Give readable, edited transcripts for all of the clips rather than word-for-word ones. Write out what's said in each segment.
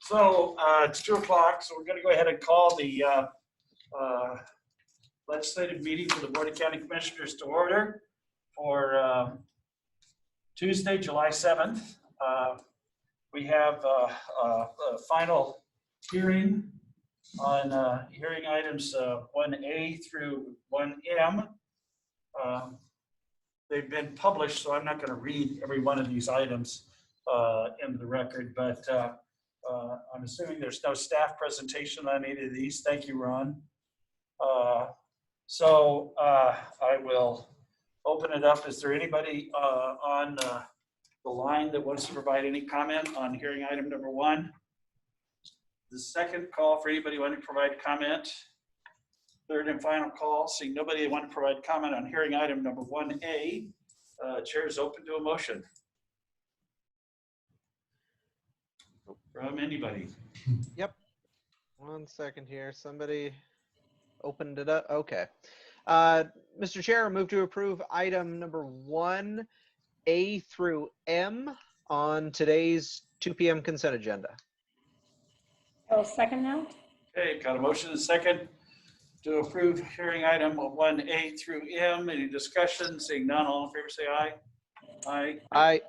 So it's 2 o'clock, so we're going to go ahead and call the legislative meeting for the Board of County Commissioners to order for Tuesday, July 7th. We have a final hearing on hearing items 1A through 1M. They've been published, so I'm not going to read every one of these items into the record, but I'm assuming there's no staff presentation on any of these. Thank you, Ron. So I will open it up. Is there anybody on the line that wants to provide any comment on hearing item number 1? The second call for anybody wanting to provide comment. Third and final call. Seeing nobody want to provide comment on hearing item number 1A, chair is open to a motion. From anybody. Yep. 1 second here. Somebody opened it up. Okay. Mr. Chair, I move to approve item number 1A through M on today's 2 p.m. consent agenda. I'll second that. Okay, got a motion and a second to approve hearing item 1A through M. Any discussion? Seeing none, all in favor say aye. Aye. Aye.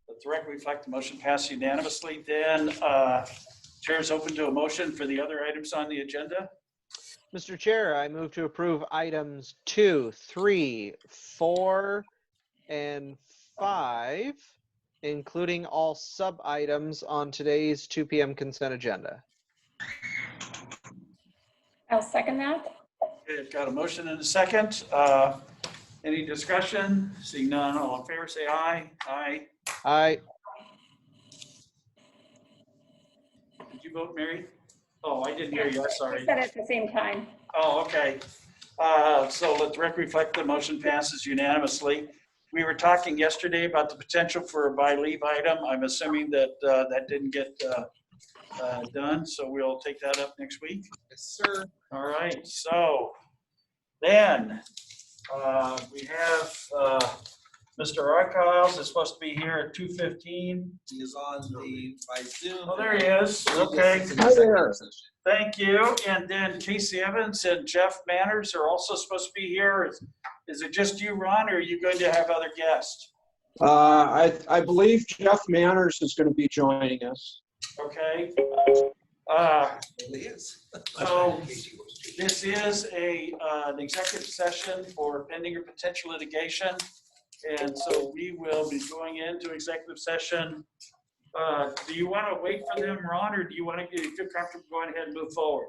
Let the record reflect the motion passed unanimously. Then chair is open to a motion for the other items on the agenda. Mr. Chair, I move to approve items 2, 3, 4, and 5, including all sub-items on today's 2 p.m. consent agenda. I'll second that. Okay, I've got a motion and a second. Any discussion? Seeing none, all in favor say aye. Aye. Aye. Did you vote, Mary? Oh, I didn't hear you. I'm I sorry. said it at the same time. Oh, okay. So let the record reflect the motion passes unanimously. We were talking yesterday about the potential for a by leave item. I'm assuming that that didn't get done, so we'll take that up next week. Yes, sir. All right, so then we have Mr. Archiles is supposed to be here at 2:15. He is on by Zoom. Oh, there he is. Okay. Hi there. Thank you. And then Casey Evans and Jeff Manners are also supposed to be here. Is it just you, Ron, or are you going to have other guests? I believe Jeff Manners is going to be joining us. Okay. He is. So this is an executive session for pending or potential litigation. And so we will be going into executive session. Do you want to wait for them, Ron, or do you want to feel comfortable going ahead and move forward?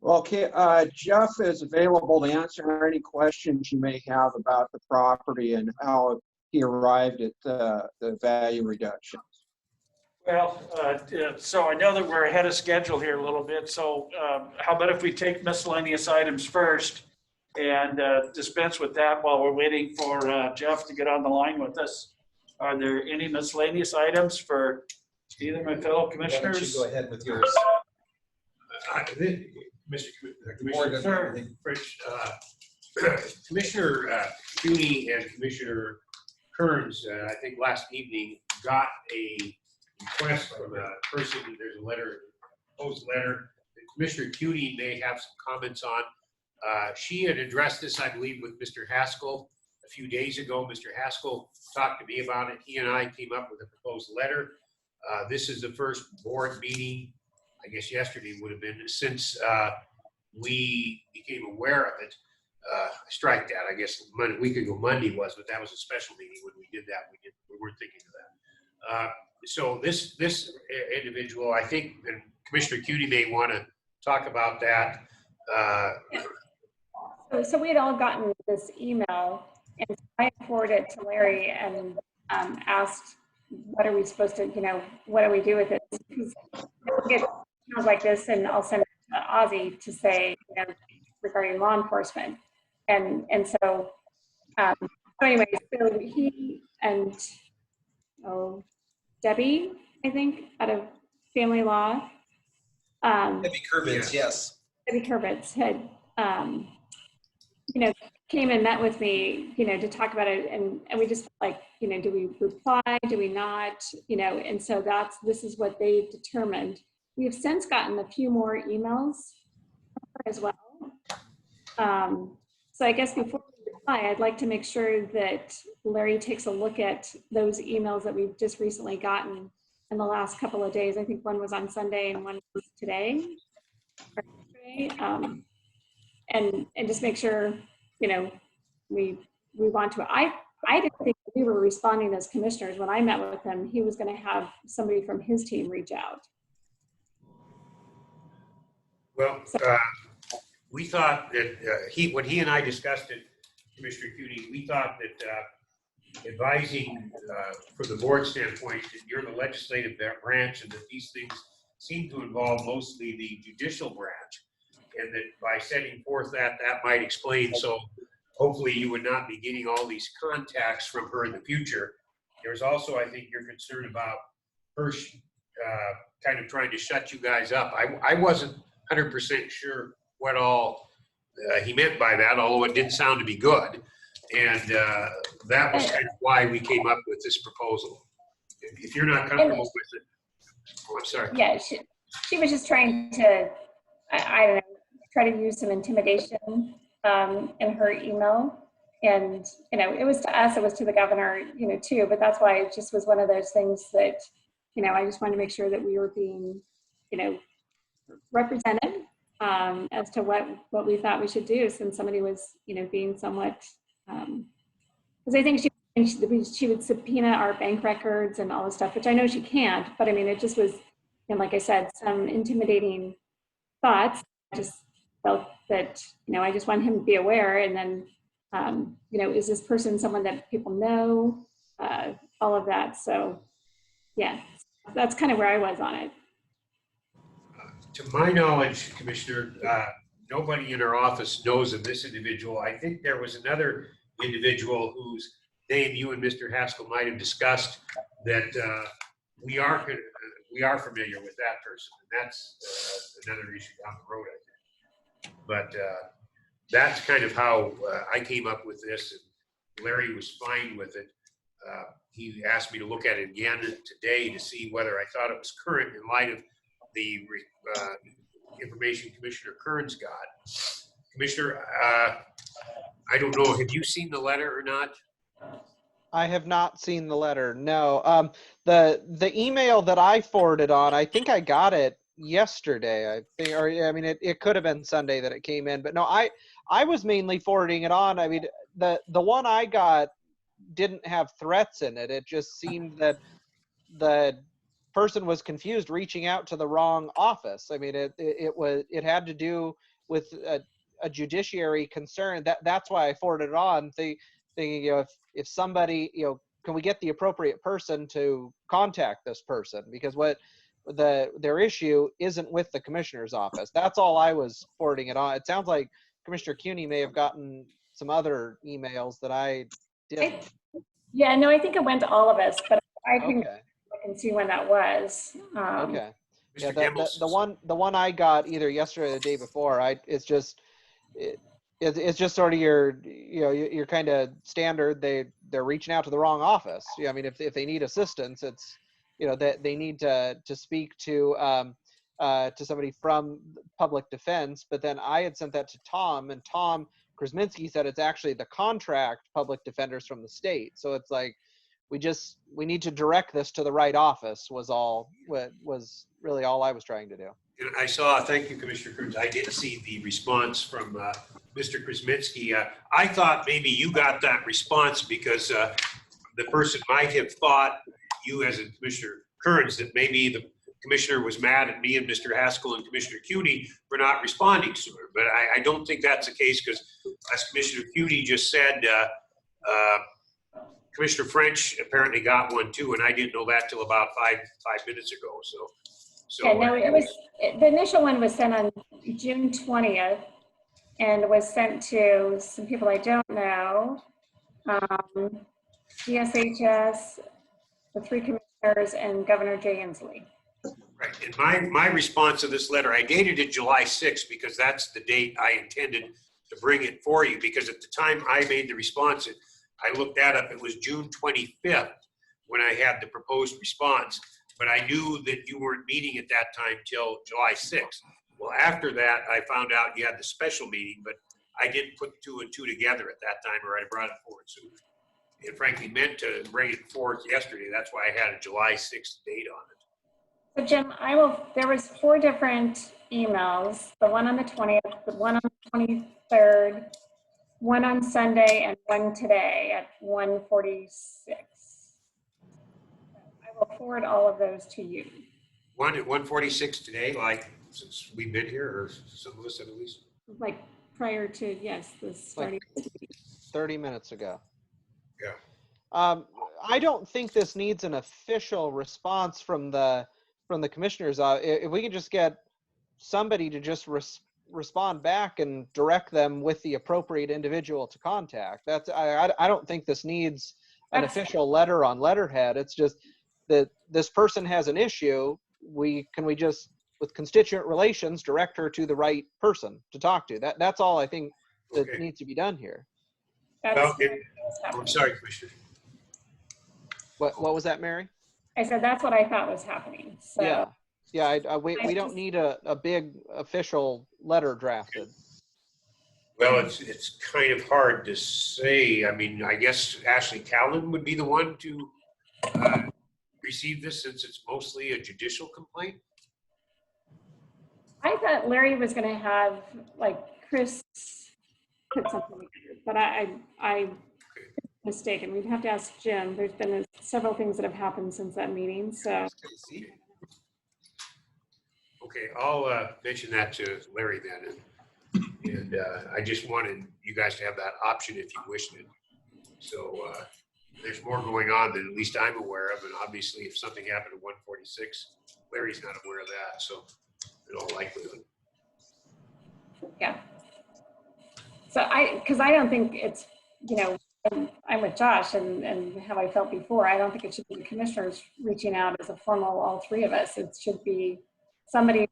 Okay, Jeff is available to answer any questions you may have about the property and how he arrived at the value reductions. Well, so I know that we're ahead of schedule here a little bit. So how about if we take miscellaneous items first and dispense with that while we're waiting for Jeff to get on the line with us? Are there any miscellaneous items for either my fellow commissioners? Why don't you go ahead with yours? Commissioner Cooney and Commissioner Kearns, I think last evening, got a request from a person. There's a letter, proposed letter that Commissioner Cooney may have some comments on. She had addressed this, I believe, with Mr. Haskell a few days ago. Mr. Haskell talked to me about it. He and I came up with a proposed letter. This is the first board meeting, I guess yesterday would have been, since we became aware of it. Strike that, I guess a week ago Monday was, but that was a special meeting when we did that. We weren't thinking of that. So this individual, I think, and Commissioner Cooney may want to talk about that. So we had all gotten this email, and I forwarded it to Larry and asked, what are we supposed to, what do we do with it? Because we'll get emails like this, and I'll send it to Ozzy to say, regarding law enforcement. And so anyway, so he and Debbie, I think, out of Family Law. Debbie Kurbitz, yes. Debbie Kurbitz had, came and met with me, to talk about it, and we just like, do we reply, do we not, and so this is what they determined. We have since gotten a few more emails as well. So I guess before we reply, I'd like to make sure that Larry takes a look at those emails that we've just recently gotten in the last couple of days. I think one was on Sunday and one was today. Or yesterday. And just make sure, we want to. I didn't think we were responding as commissioners. When I met with him, he was going to have somebody from his team reach out. Well, we thought that when he and I discussed it, Commissioner Cuny, we thought that advising from the board standpoint that you're the legislative branch and that these things seem to involve mostly the judicial branch, and that by setting forth that might explain. So hopefully you would not be getting all these contacts from her in the future. There's also, I think, your concern about her kind of trying to shut you guys up. I wasn't 100% sure what all he meant by that, although it didn't sound to be good. And that was kind of why we came up with this proposal. If you're not comfortable with it, oh, I'm sorry. Yeah, she was just trying to, I don't know, try to use some intimidation in her email. And, it was to us, it was to the governor, too, but that's why it just was one of those things that, I just wanted to make sure that we were being, represented as to what we thought we should do, since somebody was, being somewhat, because I think she would subpoena our bank records and all this stuff, which I know she can't, but I mean, it just was, and like I said, some intimidating thoughts. I just felt that, I just want him to be aware. And then, is this person someone that people know? All of that. So, yeah, that's kind of where I was on it. To my knowledge, Commissioner, nobody in our office knows of this individual. I think there was another individual whose name you and Mr. Haskell might have discussed that we are familiar with that person. And that's another issue down the road, I think. But that's kind of how I came up with this. And Larry was fine with it. He asked me to look at it again today to see whether I thought it was current in light of the information Commissioner Kearns got. Commissioner, I don't know, have you seen the letter or not? I have not seen the letter, no. The email that I forwarded on, I think I got it yesterday, I think, or I mean, it could have been Sunday that it came in, but no, I was mainly forwarding it on. I mean, the one I got didn't have threats in it. It just seemed that the person was confused reaching out to the wrong office. I mean, it had to do with a judiciary concern. That's why I forwarded it on, thinking, if somebody, can we get the appropriate person to contact this person? Because their issue isn't with the commissioner's office. That's all I was forwarding it on. It sounds like Commissioner Cuny may have gotten some other emails that I didn't. Yeah, no, I think it went to all of us, but I can Okay. see when that was. Okay. Yeah, Mr. the one I got either yesterday or the day before, it's just sort of your kind of standard. They're reaching out to the wrong office. I mean, if they need assistance, it's that they need to speak to somebody from public defense. But then I had sent that to Tom, and Tom Krasminski said it's actually the contract public defenders from the state. So it's like we need to direct this to the right office was really all I was trying to do. And thank you, Commissioner Kearns. I did see the response from Mr. Krasminski. I thought maybe you got that response because the person might have thought, you as a Commissioner Kearns, that maybe the commissioner was mad at me and Mr. Haskell and Commissioner Cuny for not responding sooner. But I don't think that's the case, because as Commissioner Cuny just said, Commissioner French apparently got one too, and I didn't know that till about five minutes ago. So Yeah, no, the initial one was sent on June 20th and was sent to some people I don't know, DSHS, the 3 commissioners, and Governor Jay Inslee. right. And my response to this letter, I dated it July 6th because that's the date I intended to bring it for you, because at the time I made the response, I looked that up, it was June 25th when I had the proposed response, but I knew that you weren't meeting at that time till July 6th. Well, after that, I found out you had the special meeting, but I didn't put 2 and 2 together at that time, or I brought it forward sooner. And frankly, meant to bring it forward yesterday. That's why I had a July 6th date on it. So Jim, there was 4 different emails, the one on the 20th, the one on the 23rd, one on Sunday, and one today at 1:46. I will forward all of those to you. One at 1:46 today, like since we've been here, or some of us at least. Like prior to, yes, the starting. 30 minutes ago. Yeah. I don't think this needs an official response from the commissioners. If we could just get somebody to just respond back and direct them with the appropriate individual to contact. I don't think this needs an official letter on letterhead. It's just that this person has an issue. Can we just, with constituent relations, direct her to the right person to talk to? That's all I think that Okay. needs to be done here. Well, I'm sorry, Commissioner. What was that, Mary? I said that's what I thought was happening. So Yeah. We don't need a big official letter drafted. Well, it's kind of hard to say. I mean, I guess Ashley Callan would be the one to receive this, since it's mostly a judicial complaint. I thought Larry was going to have like Chris put something together, but I mistaken. We'd have to ask Jim. There's been several things that have happened since that meeting. So Okay, I'll mention that to Larry then. And I just wanted you guys to have that option if you wished it. So there's more going on than at least I'm aware of. And obviously, if something happened at 1:46, Larry's not aware of that. So in all likelihood. yeah. So because I don't think it's, I'm with Josh and how I felt before. I don't think it should be the commissioners reaching out as a formal, all 3 of us. It should be somebody,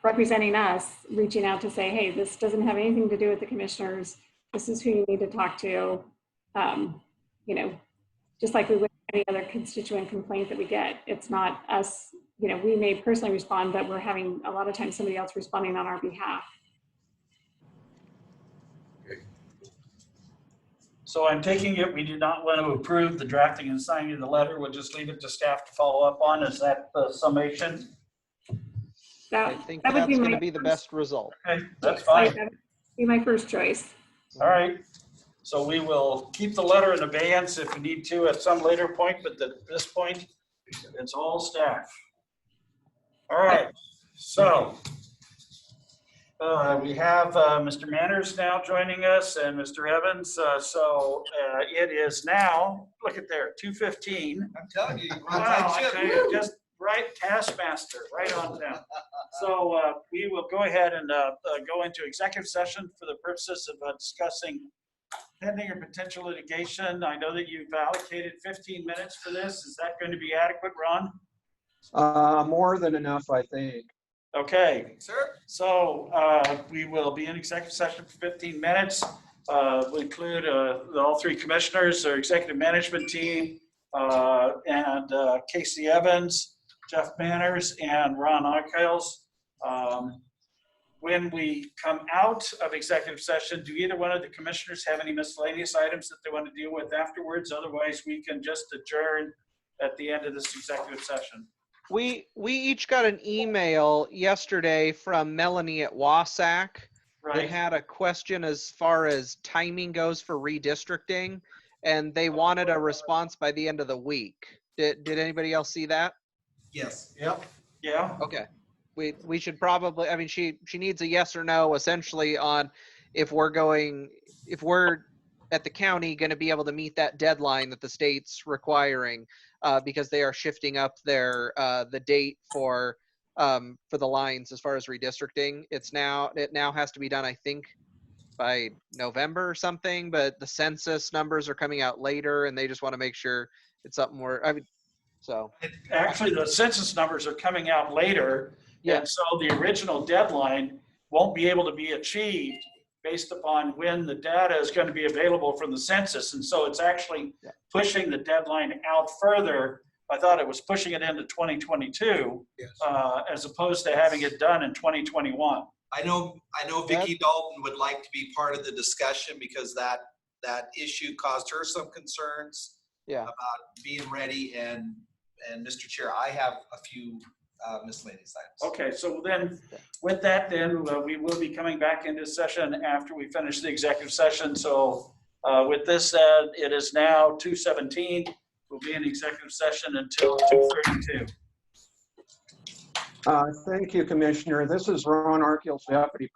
representing us, reaching out to say, hey, this doesn't have anything to do with the commissioners. This is who you need to talk to. Just like we would any other constituent complaint that we get. It's not us, we may personally respond, but we're having a lot of times somebody else responding on our behalf. So I'm taking it, we do not want to approve the drafting and signing of the letter. We'll just leave it to staff to follow up on. Is that the summation? I think that's going to be the best result. Okay, that's fine. That would be my first choice. All right. So we will keep the letter in abeyance if we need to at some later point, but at this point, it's all staff. All right. So we have Mr. Manners now joining us and Mr. Evans. It is now, look at there, 2:15. I'm telling you. Wow, I tell you, just right, taskmaster, right on down. So we will go ahead and go into executive session for the purposes of discussing pending or potential litigation. I know that you've allocated 15 minutes for this. Is that going to be adequate, Ron? More than enough, I think. Okay. Sir? So we will be in executive session for 15 minutes. We'll include all 3 commissioners, our executive management team, and Casey Evans, Jeff Manners, and Ron Ockels. When we come out of executive session, do either one of the commissioners have any miscellaneous items that they want to deal with afterwards? Otherwise, we can just adjourn at the end of this executive session. We each got an email yesterday from Melanie at Wasac that Right. had a question as far as timing goes for redistricting, and they wanted a response by the end of the week. Did anybody else see that? Yes. Yep. Yeah. Okay. We should probably, I mean, she needs a yes or no essentially on if we're at the county going to be able to meet that deadline that the state's requiring, because they are shifting up the date for the lines as far as redistricting. It now has to be done, I think, by November or something, but the census numbers are coming out later and they just want to make sure it's something Actually, the census numbers are coming out later. Yeah. And so the original deadline won't be able to be achieved based upon when the data is going to be available from the census. And so it's actually Yeah. pushing the deadline out further. I thought it was pushing it into 2022 Yes. as opposed to having it done in 2021. I know Vicki Dalton would like to be part of the discussion because that issue caused her some concerns Yeah. about being ready. And Mr. Chair, I have a few miscellaneous items. Okay, so then with that, then we will be coming back into session after we finish the executive session. So with this said, it is now 2:17. We'll be in executive session until 2:32. Thank you, Commissioner. This is Ron Arkiel's deputy